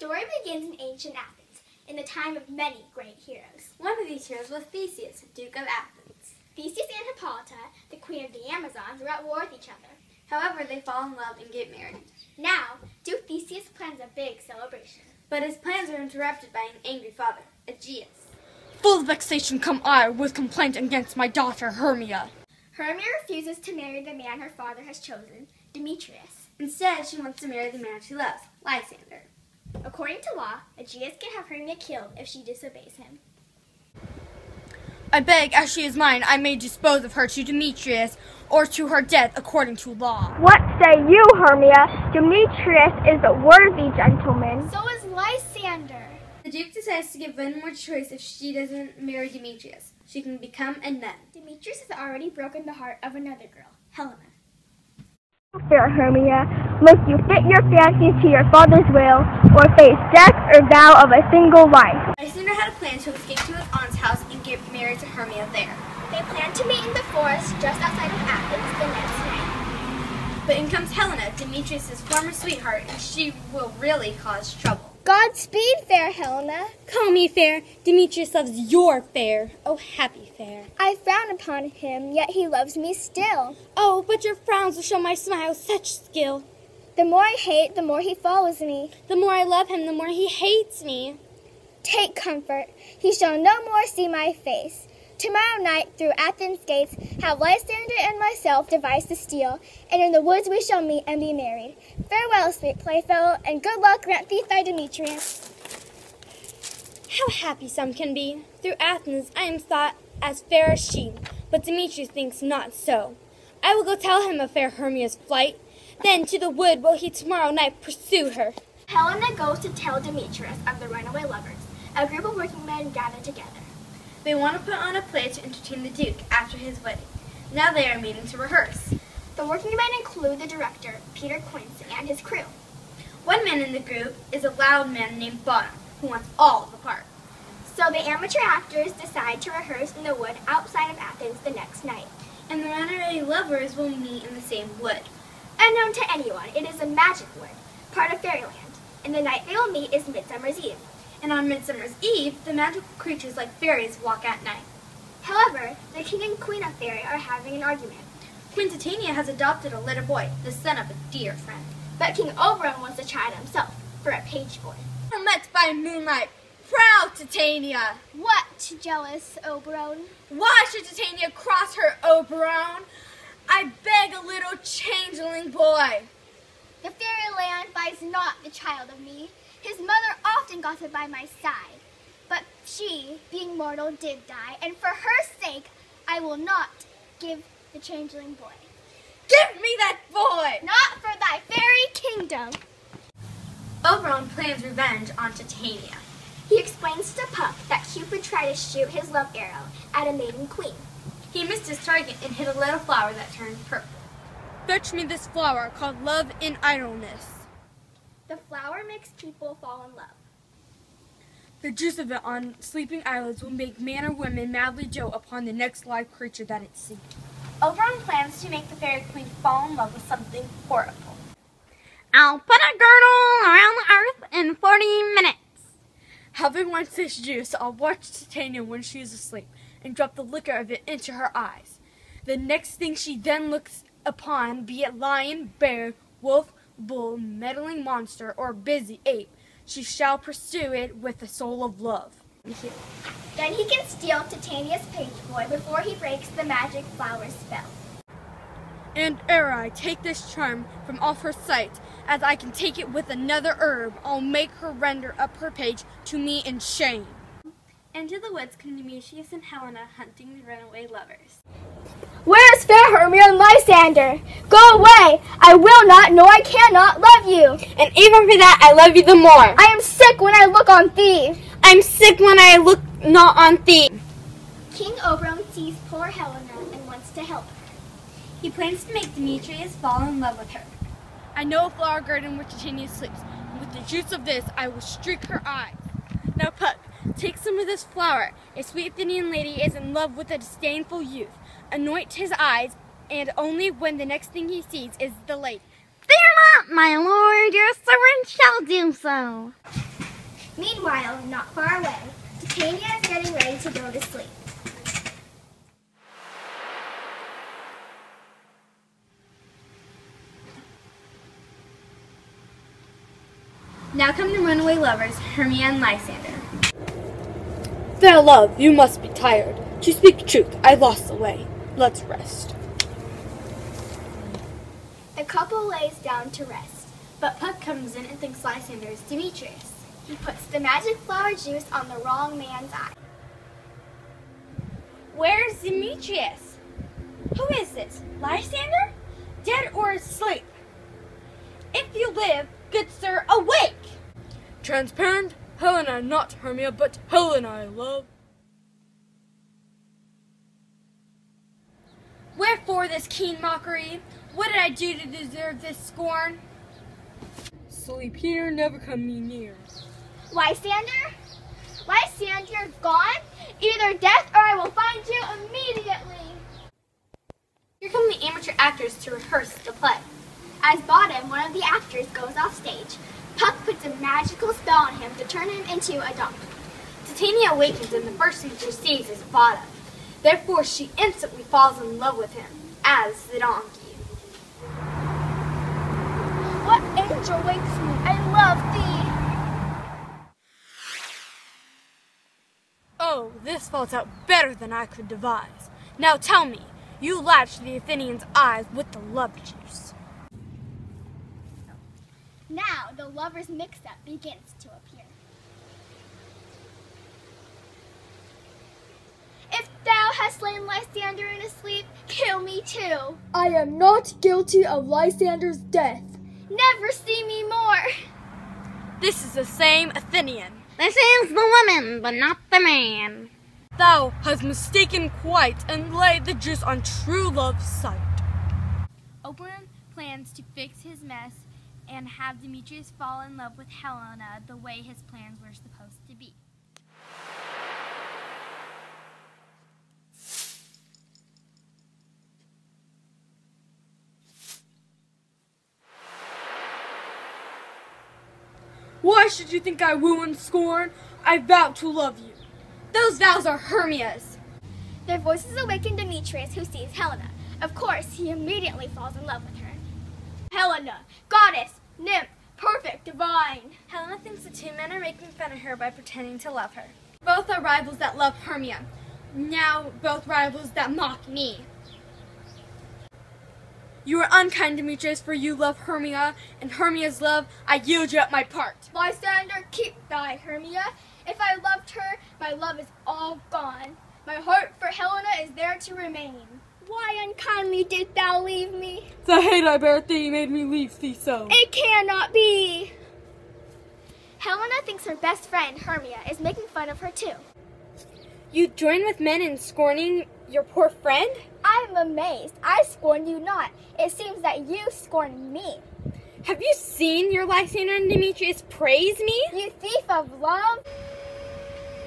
story begins in ancient Athens, in the time of many great heroes. One of these heroes was Theseus, Duke of Athens. Theseus and Hippolyta, the queen of the Amazons, were at war with each other. However, they fall in love and get married. Now, Duke Theseus plans a big celebration. But his plans are interrupted by an angry father, Aegeus. Full of vexation come I with complaint against my daughter Hermia. Hermia refuses to marry the man her father has chosen, Demetrius. Instead, she wants to marry the man she loves, Lysander. According to law, Aegeus can have Hermia killed if she disobeys him. I beg, as she is mine, I may dispose of her to Demetrius, or to her death according to law. What say you, Hermia? Demetrius is a worthy gentleman. So is Lysander. The Duke decides to give one more choice if she doesn't marry Demetrius. She can become a nun. Demetrius has already broken the heart of another girl, Helena. Fair Hermia, must you fit your fancy to your father's will, or face death or vow of a single life? Lysander had a plan to escape to his aunt's house and get married to Hermia there. They plan to meet in the forest just outside of Athens the next night. But in comes Helena, Demetrius' former sweetheart, and she will really cause trouble. Godspeed, fair Helena. Call me fair. Demetrius loves your fair. Oh, happy fair. I frown upon him, yet he loves me still. Oh, but your frowns will show my smile such skill. The more I hate, the more he follows me. The more I love him, the more he hates me. Take comfort. He shall no more see my face. Tomorrow night, through Athens' gates, have Lysander and myself devised to steal, and in the woods we shall meet and be married. Farewell, sweet playfellow, and good luck grant thee thy Demetrius. How happy some can be. Through Athens I am thought as fair as she, but Demetrius thinks not so. I will go tell him of fair Hermia's flight. Then to the wood will he tomorrow night pursue her. Helena goes to tell Demetrius of the runaway lovers. A group of working men gather together. They want to put on a play to entertain the Duke after his wedding. Now they are meeting to rehearse. The working men include the director, Peter Quince, and his crew. One man in the group is a loud man named Bottom, who wants all the parts. So the amateur actors decide to rehearse in the wood outside of Athens the next night. And the runaway lovers will meet in the same wood. Unknown to anyone, it is a magic wood, part of fairyland. And the night they will meet is Midsummer's Eve. And on Midsummer's Eve, the magical creatures like fairies walk at night. However, the king and queen of fairy are having an argument. Queen Titania has adopted a little boy, the son of a dear friend. But King Oberon wants a child himself, for a page boy. Met by moonlight, proud Titania. What, jealous Oberon? Why should Titania cross her Oberon? I beg a little changeling boy. The fairyland buys not the child of me. His mother often gossiped by my side, but she, being mortal, did die, and for her sake, I will not give the changeling boy. Give me that boy! Not for thy fairy kingdom. Oberon plans revenge on Titania. He explains to Puck that Cupid tried to shoot his love arrow at a maiden queen. He missed his target and hit a little flower that turned purple. Fetch me this flower called love in idleness. The flower makes people fall in love. The juice of it on sleeping eyelids will make man or woman madly dote upon the next live creature that it sees. Oberon plans to make the fairy queen fall in love with something horrible. I'll put a girdle around the earth in 40 minutes. Having once this juice, I'll watch Titania when she is asleep and drop the liquor of it into her eyes. The next thing she then looks upon, be it lion, bear, wolf, bull, meddling monster, or busy ape, she shall pursue it with the soul of love. Then he can steal Titania's page boy before he breaks the magic flower spell. And ere I take this charm from off her sight, as I can take it with another herb, I'll make her render up her page to me in shame. Into the woods come Demetrius and Helena hunting the runaway lovers. Where is fair Hermia and Lysander? Go away! I will not, nor I cannot love you. And even for that, I love you the more. I am sick when I look on thee. I'm sick when I look not on thee. King Oberon sees poor Helena and wants to help her. He plans to make Demetrius fall in love with her. I know a flower garden where Titania sleeps, and with the juice of this, I will streak her eyes. Now, Puck, take some of this flower. A sweet Athenian lady is in love with a disdainful youth. Anoint his eyes, and only when the next thing he sees is the lady. Fear not, my lord, your servant shall do so. Meanwhile, not far away, Titania is getting ready to go to sleep. Now come the runaway lovers, Hermia and Lysander. Fair love, you must be tired. To speak truth, I lost the way. Let's rest. The couple lays down to rest. But Puck comes in and thinks Lysander is Demetrius. He puts the magic flower juice on the wrong man's eye. Where's Demetrius? Who is this? Lysander? Dead or asleep? If you live, good sir, awake! Transparent? Helena, not Hermia, but Helena I love. Wherefore this keen mockery? What did I do to deserve this scorn? Sleep here, never come me near. Lysander? Lysander gone? Either death or I will find you immediately. Here come the amateur actors to rehearse the play. As Bottom, one of the actors, goes off stage, Puck puts a magical spell on him to turn him into a donkey. Titania awakens and the first thing she sees is Bottom. Therefore she instantly falls in love with him as the donkey. What angel wakes me? I love thee. Oh, this falls out better than I could devise. Now tell me, you latched the Athenians' eyes with the love juice. Now the lovers' mix-up begins to appear. If thou hast slain Lysander in his sleep, kill me too. I am not guilty of Lysander's death. Never see me more. This is the same Athenian. This is the woman, but not the man. Thou hast mistaken quite and laid the juice on true love's sight. Oberon plans to fix his mess and have Demetrius fall in love with Helena the way his plans were supposed to be. Why should you think I woo and scorn? I vow to love you. Those vows are Hermia's. Their voices awaken Demetrius, who sees Helena. Of course, he immediately falls in love with her. Helena, goddess, nymph, perfect, divine. Helena thinks the two men are making fun of her by pretending to love her. Both are rivals that love Hermia. Now both rivals that mock me. You are unkind, Demetrius, for you love Hermia, and Hermia's love, I yield you at my part. Lysander, keep thy Hermia. If I loved her, my love is all gone. My heart for Helena is there to remain. Why unkindly didst thou leave me? The hate I bear thee made me leave thee so. It cannot be. Helena thinks her best friend, Hermia, is making fun of her too. You join with men in scorning your poor friend? I am amazed. I scorn you not. It seems that you scorn me. Have you seen your Lysander and Demetrius praise me? You thief of love.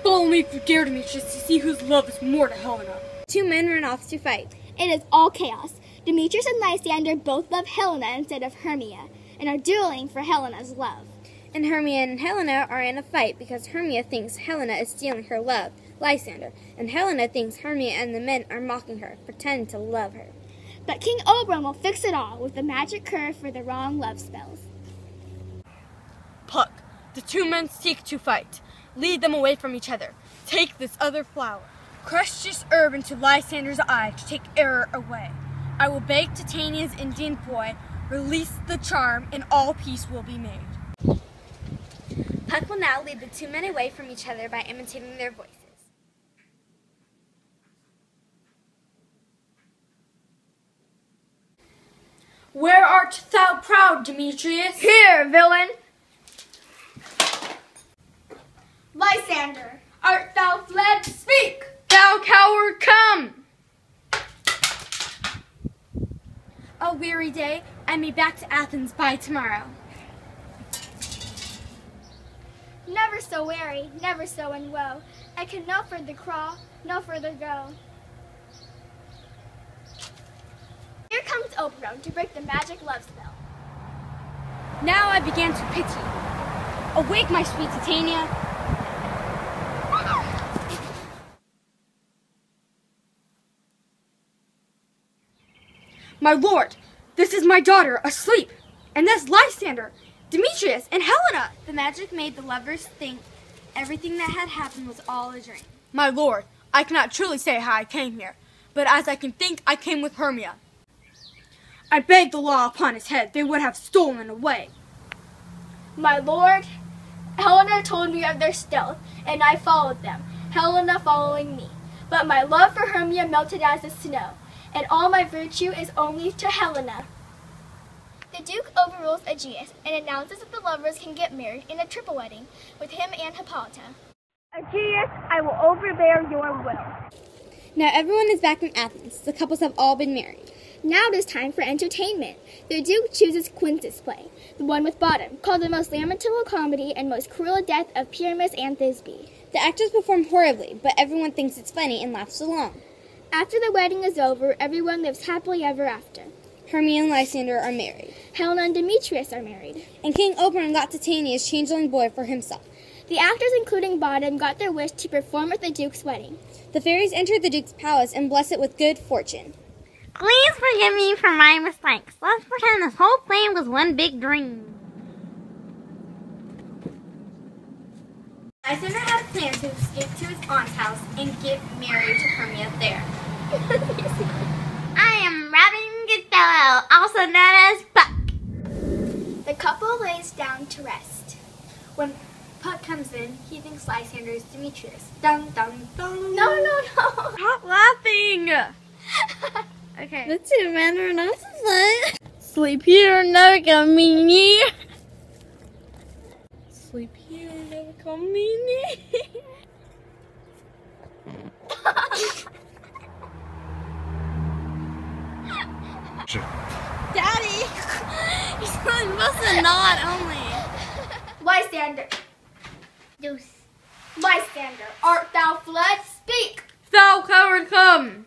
Follow me if you dare, Demetrius, to see whose love is more to Helena. Two men run off to fight. It is all chaos. Demetrius and Lysander both love Helena instead of Hermia, and are dueling for Helena's love. And Hermia and Helena are in a fight because Hermia thinks Helena is stealing her love, Lysander, and Helena thinks Hermia and the men are mocking her, pretending to love her. But King Oberon will fix it all with the magic curve for the wrong love spells. Puck, the two men seek to fight. Lead them away from each other. Take this other flower. Crush this herb into Lysander's eye to take error away. I will beg Titania's Indian boy, release the charm, and all peace will be made. Puck will now lead the two men away from each other by imitating their voices. Where art thou proud, Demetrius? Here, villain! Lysander, art thou fled? Speak! Thou coward, come! A weary day, and be back to Athens by tomorrow. Never so weary, never so in woe. I can no further crawl, no further go. Here comes Oberon to break the magic love spell. Now I began to pity. Awake, my sweet Titania. My lord, this is my daughter, asleep, and this Lysander, Demetrius, and Helena. The magic made the lovers think everything that had happened was all a dream. My lord, I cannot truly say how I came here, but as I can think, I came with Hermia. I beg the law upon his head, they would have stolen away. My lord, Helena told me of their stealth, and I followed them, Helena following me. But my love for Hermia melted as the snow, and all my virtue is only to Helena. The Duke overrules Aegeus and announces that the lovers can get married in a triple wedding with him and Hippolyta. Aegeus, I will overbear your will. Now everyone is back in Athens. The couples have all been married. Now it is time for entertainment. The Duke chooses Quintus' play, the one with Bottom, called the most lamentable comedy and most cruel death of Pyramus and Thisbe. The actors perform horribly, but everyone thinks it's funny and laughs along. After the wedding is over, everyone lives happily ever after. Hermia and Lysander are married. Helena and Demetrius are married. And King Oberon got Titania's changeling boy for himself. The actors, including Bottom, got their wish to perform at the Duke's wedding. The fairies entered the Duke's palace and blessed it with good fortune. Please forgive me for my mistakes. Let's pretend this whole plan was one big dream. Lysander had a plan to escape to his aunt's house and get married to Hermia there. I am Robin Goodfellow, also known as Puck. The couple lays down to rest. When Puck comes in, he thinks Lysander is Demetrius. Dun dun dun. No. Stop laughing! Okay. The two men are not to say. Sleep here, never come near. Sleep here, never come near. Daddy! You're supposed to nod only. Lysander. Lysander, art thou fled? Speak! Thou coward, come!